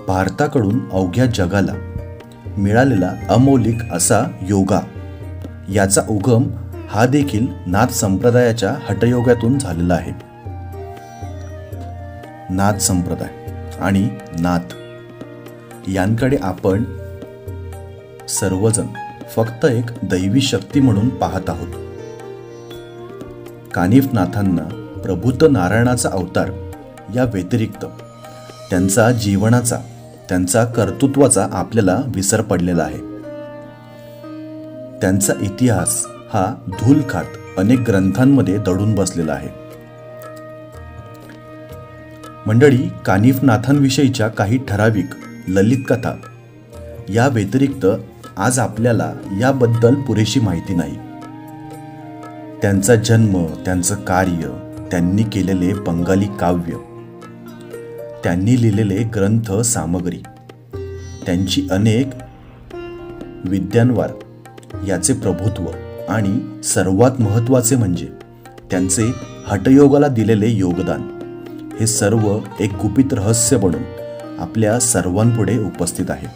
भारताकडून अवघ्या जगाला मिळालेला अमौलिक असा योगा, याचा उगम हा देखील नाथ संप्रदायाच्या हठयोगातून झालेला आहे. नाथ संप्रदाय आणि नाथ यांकडे आपण सर्वजण फक्त एक दैवी शक्ती म्हणून पाहत आहोत. कानिफनाथांना प्रभूत नारायणाचा अवतार या व्यतिरिक्त त्यांचा जीवनाचा, त्यांचा कर्तृत्वाचा आपल्याला विसर पडलेला आहे. त्यांचा इतिहास हा धूल खात अनेक ग्रंथांमध्ये दडून बसलेला आहे. मंडळी, कानिफनाथांविषयीच्या काही ठराविक ललित कथा या व्यतिरिक्त आज आपल्याला याबद्दल पुरेशी माहिती नाही. त्यांचा जन्म, त्यांचं कार्य, त्यांनी केलेले बंगाली काव्य, त्यांनी लिहिलेले ग्रंथ सामग्री, त्यांची अनेक विद्वांवर याचे प्रभुत्व आणि सर्वात महत्त्वाचे म्हणजे त्यांचे हठयोगाला दिलेले योगदान, हे सर्व एक गुपित रहस्य बनून आपल्या सर्वांपुढे उपस्थित आहे.